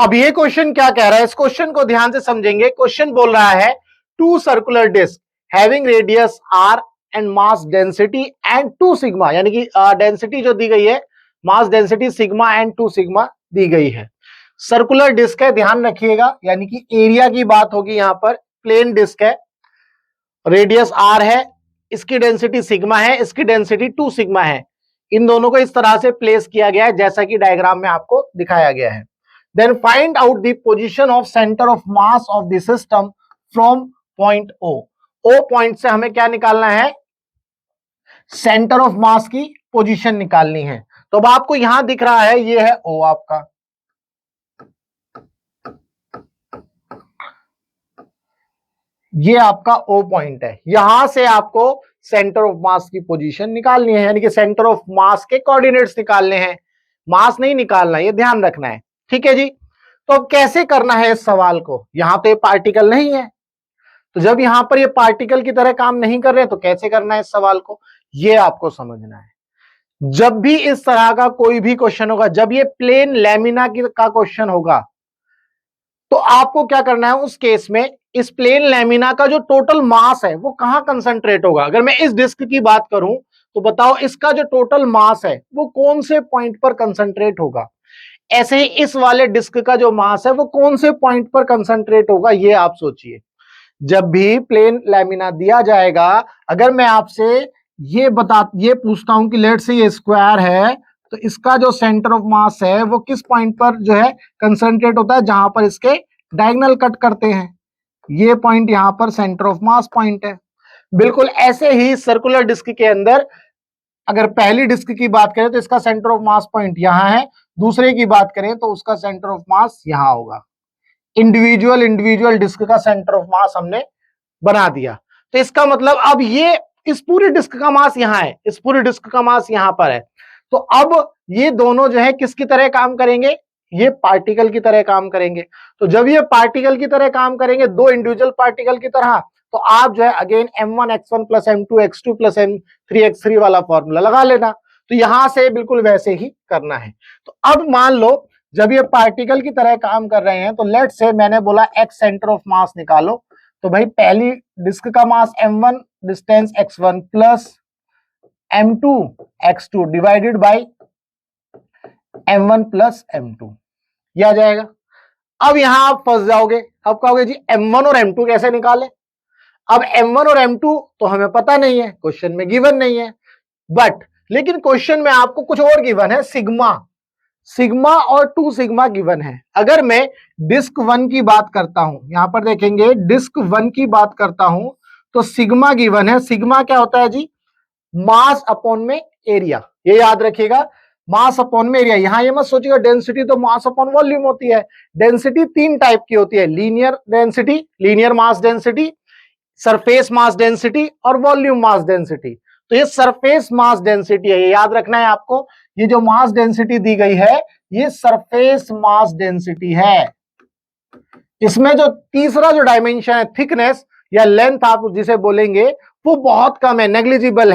अब ये क्वेश्चन क्या कह रहा है, इस क्वेश्चन को ध्यान से समझेंगे। क्वेश्चन बोल रहा है two circular disc having radius R and mass density and 2 sigma, यानी कि डेंसिटी जो दी गई है mass density sigma and 2 sigma दी गई है। सर्कुलर डिस्क है, ध्यान रखिएगा, यानी कि एरिया की बात होगी यहां पर। प्लेन डिस्क है, रेडियस आर है, इसकी डेंसिटी सिग्मा है, इसकी डेंसिटी 2 सिग्मा है। इन दोनों को इस तरह से प्लेस किया गया है जैसा कि डायग्राम में आपको दिखाया गया है। Then find out the position of centre of mass of the system from point O. O point से हमें क्या निकालना है, सेंटर ऑफ मास की पोजीशन निकालनी है। तो अब आपको यहां दिख रहा है, ये है ओ आपका, ये आपका ओ पॉइंट है। यहां से आपको सेंटर ऑफ मास की पोजीशन निकालनी है, यानी कि सेंटर ऑफ मास के कोऑर्डिनेट्स निकालने हैं, मास नहीं निकालना, ये ध्यान रखना है। ठीक है जी। तो अब कैसे करना है इस सवाल को, यहां तो ये पार्टिकल नहीं है, तो जब यहां पर ये पार्टिकल की तरह काम नहीं कर रहे तो कैसे करना है इस सवाल को, ये आपको समझना है। जब भी इस तरह का कोई भी क्वेश्चन होगा, जब ये प्लेन लैमिना का क्वेश्चन होगा, तो आपको क्या करना है उस केस में, इस प्लेन लैमिना का जो टोटल मास है वो कहां कंसंट्रेट होगा। अगर मैं इस डिस्क की बात करूं तो बताओ इसका जो टोटल मास है वो कौन से पॉइंट पर कंसंट्रेट होगा। ऐसे ही इस वाले डिस्क का जो मास है वो कौन से पॉइंट पर कंसंट्रेट होगा, ये आप सोचिए। जब भी प्लेन लैमिना दिया जाएगा, अगर मैं आपसे ये पूछता हूं कि लेट से ये स्क्वायर है, तो इसका जो सेंटर ऑफ मास है वो किस पॉइंट पर जो है कंसंट्रेट होता है, जहां पर इसके डायगोनल कट करते हैं। ये पॉइंट यहां पर सेंटर ऑफ मास पॉइंट है। बिल्कुल ऐसे ही सर्कुलर डिस्क के अंदर अगर पहली डिस्क की बात करें तो इसका सेंटर ऑफ मास पॉइंट यहां है, दूसरे की बात करें तो उसका सेंटर ऑफ मास यहां होगा। इंडिविजुअल डिस्क का सेंटर ऑफ मास हमने बना दिया। तो इसका मतलब अब ये इस पूरी डिस्क का मास यहां है, इस पूरी डिस्क का मास यहां पर है। तो अब ये दोनों जो है किसकी तरह काम करेंगे, ये पार्टिकल की तरह काम करेंगे। तो जब ये पार्टिकल की तरह काम करेंगे, दो इंडिविजुअल पार्टिकल की तरह, तो आप जो है again m1x1 plus m2x2 plus m3x3 वाला फॉर्मूला लगा लेना। तो यहां से बिल्कुल वैसे ही करना है। तो अब मान लो जब ये पार्टिकल की तरह काम कर रहे हैं, तो लेट से मैंने बोला x सेंटर ऑफ मास निकालो, तो भाई पहली डिस्क का मास m1 distance x1 plus m2 x2 divided by m1 plus m2, ये आ जाएगा। अब यहां आप फंस जाओगे, अब कहोगे जी m1 और m2 कैसे निकाले। अब m1 और m2 तो हमें पता नहीं है, क्वेश्चन में गिवन नहीं है, बट लेकिन क्वेश्चन में आपको कुछ और गिवन है, सिग्मा और 2 सिग्मा गिवन है। अगर मैं डिस्क 1 की बात करता हूं, यहां पर देखेंगे डिस्क 1 की बात करता हूं, तो सिग्मा गिवन है। सिग्मा क्या होता है जी, मास अपॉन में एरिया, ये याद रखिएगा, मास अपॉन में एरिया। यहां ये मत सोचिएगा डेंसिटी तो मास अपॉन वॉल्यूम होती है। डेंसिटी 3 टाइप की होती है, linear density, linear mass density, surface mass density और वॉल्यूम मास डेंसिटी। तो ये सरफेस मास डेंसिटी है, ये याद रखना है आपको। ये जो मास डेंसिटी दी गई है ये सरफेस मास डेंसिटी है। इसमें जो तीसरा जो डायमेंशन है थिकनेस या लेंथ आप जिसे बोलेंगे, वो बहुत कम है, नेग्लिजिबल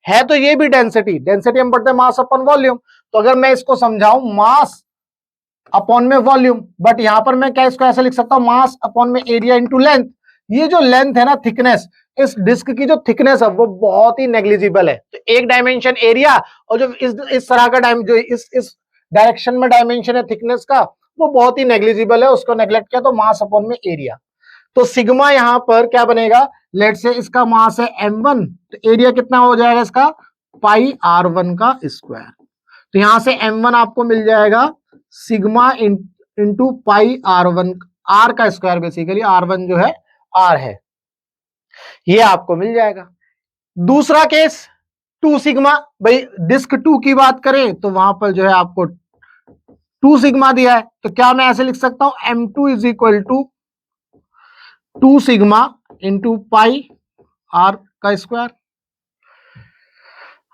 है तो ये भी डेंसिटी हम पढ़ते हैं मास अपॉन वॉल्यूम। तो अगर मैं इसको समझाऊं मास अपॉन में वॉल्यूम, बट यहां पर मैं क्या इसको ऐसे लिख सकता हूं, मास अपॉन में एरिया इनटू लेंथ। ये जो लेंथ है ना, थिकनेस, इस डिस्क की जो थिकनेस है वो बहुत ही नेग्लिजिबल है। तो एक डायमेंशन एरिया, और जो इस तरह का जो इस डायरेक्शन में डायमेंशन है थिकनेस का, वो बहुत ही नेग्लिजिबल है, उसको नेग्लेक्ट किया तो मास अपॉन में एरिया। तो सिग्मा यहां पर क्या बनेगा, लेट से इसका मास है m1, तो एरिया कितना हो जाएगा इसका, पाई r1 का स्क्वायर। तो यहां से m1 आपको मिल जाएगा सिग्मा इंटू पाई r1, r का स्क्वायर, बेसिकली r1 जो है r है, ये आपको मिल जाएगा। दूसरा केस 2 सिग्मा, भाई डिस्क 2 की बात करें तो वहां पर जो है आपको 2 सिग्मा दिया है, तो क्या मैं ऐसे लिख सकता हूं m2 is equal to 2 sigma into pi r का स्क्वायर।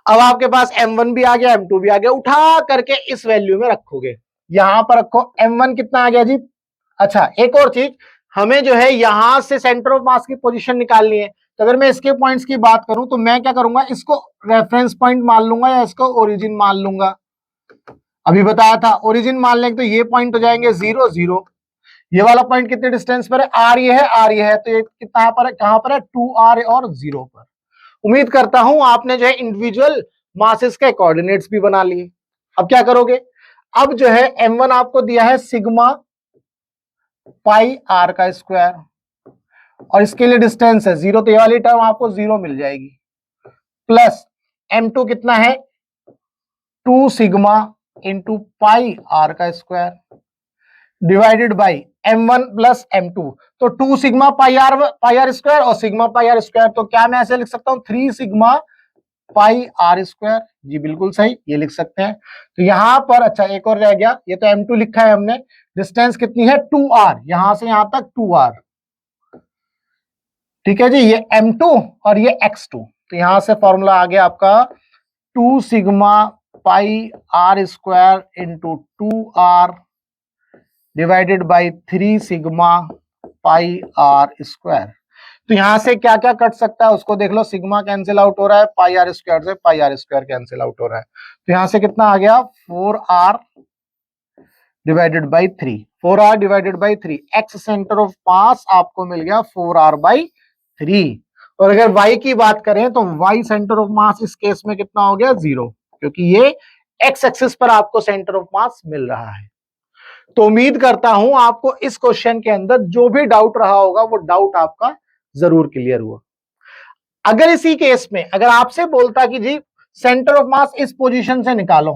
अब आपके पास m1 भी आ गया, m2 भी आ गया, उठा करके इस वैल्यू में रखोगे, यहां पर रखो। m1 कितना आ गया जी, अच्छा एक और चीज, हमें जो है यहां से सेंटर ऑफ मास की पोजीशन निकालनी है। तो अगर मैं इसके पॉइंट्स की बात करूं तो मैं क्या करूंगा, इसको रेफरेंस पॉइंट मान लूंगा या इसको ओरिजिन मान लूंगा। अभी बताया था ओरिजिन मान लेंगे तो ये पॉइंट हो जाएंगे 0 0, ये वाला पॉइंट कितने डिस्टेंस पर है, आर ये है, आर ये है, तो ये कितना पर है, कहां पर है, 2r और 0 पर। उम्मीद करता हूं आपने जो है इंडिविजुअल मासेस के कोऑर्डिनेट्स भी बना लिए। अब क्या करोगे, अब जो है m1 आपको दिया है सिग्मा पाई आर का स्क्वायर, और इसके लिए डिस्टेंस है 0, तो ये वाली टर्म आपको 0 मिल जाएगी, प्लस m2 कितना है 2 सिग्मा इंटू पाई आर का square divided by m1 plus m2, तो 2 सिग्मा पाई आर स्क्वायर और सिग्मा पाई आर स्क्वायर, तो क्या मैं ऐसे लिख सकता हूं 3 सिग्मा पाई आर स्क्वायर। जी बिल्कुल सही, ये लिख सकते हैं। तो यहां पर अच्छा एक और रह गया, ये तो m2 लिखा है हमने, डिस्टेंस कितनी है 2r, यहां से यहां तक 2r, ठीक है जी, ये m2 और ये x2, तो यहां से फॉर्मूला आ गया आपका 2 sigma pi R square into 2r divided by 3 sigma pi R square. तो यहां से क्या क्या कट सकता है उसको देख लो, सिग्मा कैंसिल आउट हो रहा है, पाई आर स्क्वायर से पाई आर स्क्वायर कैंसिल आउट हो रहा है, तो यहां से कितना आ गया 4r divided by 3, 4r divided by 3, x centre of मास आपको मिल गया 4r बाई 3। और अगर y की बात करें तो y सेंटर ऑफ मास इस केस में कितना हो गया 0, क्योंकि ये x एक्सिस पर आपको सेंटर ऑफ मास मिल रहा है। तो उम्मीद करता हूं आपको इस क्वेश्चन के अंदर जो भी डाउट रहा होगा वो डाउट आपका जरूर क्लियर हुआ। अगर इसी केस में अगर आपसे बोलता कि जी सेंटर ऑफ मास इस पोजीशन से निकालो,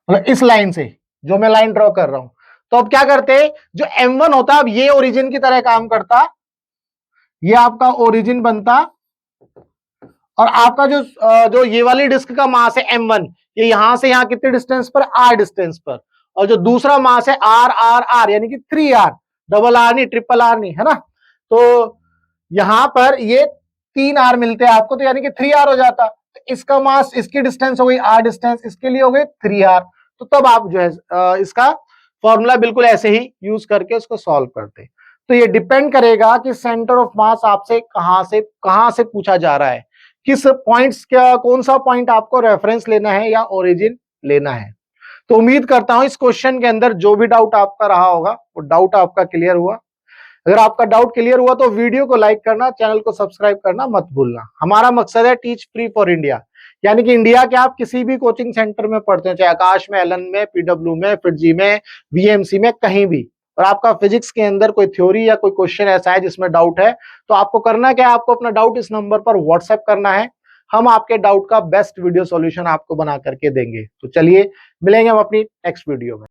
मतलब इस लाइन से जो मैं लाइन ड्रॉ कर रहा हूं, तो अब क्या करते, जो m1 होता अब ये ओरिजिन की तरह काम करता, ये आपका ओरिजिन बनता, और आपका जो ये वाली डिस्क का मास है m1, ये यहां से यहां कितने डिस्टेंस पर, r डिस्टेंस पर, और जो दूसरा मास है r यानी कि 3r, डबल आर नहीं ट्रिपल आर नहीं है ना, तो यहां पर ये 3r मिलते हैं आपको, तो यानी कि 3r हो जाता, तो इसका मास इसकी डिस्टेंस हो गई r डिस्टेंस, इसके लिए हो गई 3r, तो तब आप जो है इसका फॉर्मूला बिल्कुल ऐसे ही यूज करके उसको सॉल्व करते। तो ये डिपेंड करेगा कि सेंटर ऑफ मास आपसे कहां से पूछा जा रहा है, किस पॉइंट्स का कौन सा पॉइंट आपको रेफरेंस लेना है या ओरिजिन लेना है। तो उम्मीद करता हूं इस क्वेश्चन के अंदर जो भी डाउट आपका रहा होगा वो डाउट आपका क्लियर हुआ। अगर आपका डाउट क्लियर हुआ तो वीडियो को लाइक करना, चैनल को सब्सक्राइब करना मत भूलना। हमारा मकसद है टीच फ्री फॉर इंडिया, यानी कि इंडिया के आप किसी भी कोचिंग सेंटर में पढ़ते हैं, चाहे आकाश में, एलन में, पीडब्ल्यू में, फिटजी में, बीएमसी में, कहीं भी, और आपका फिजिक्स के अंदर कोई थ्योरी या कोई क्वेश्चन ऐसा है जिसमें डाउट है, तो आपको करना क्या है, आपको अपना डाउट इस नंबर पर व्हाट्सएप करना है। हम आपके डाउट का बेस्ट वीडियो सॉल्यूशन आपको बना करके देंगे। तो चलिए मिलेंगे हम अपनी नेक्स्ट वीडियो में।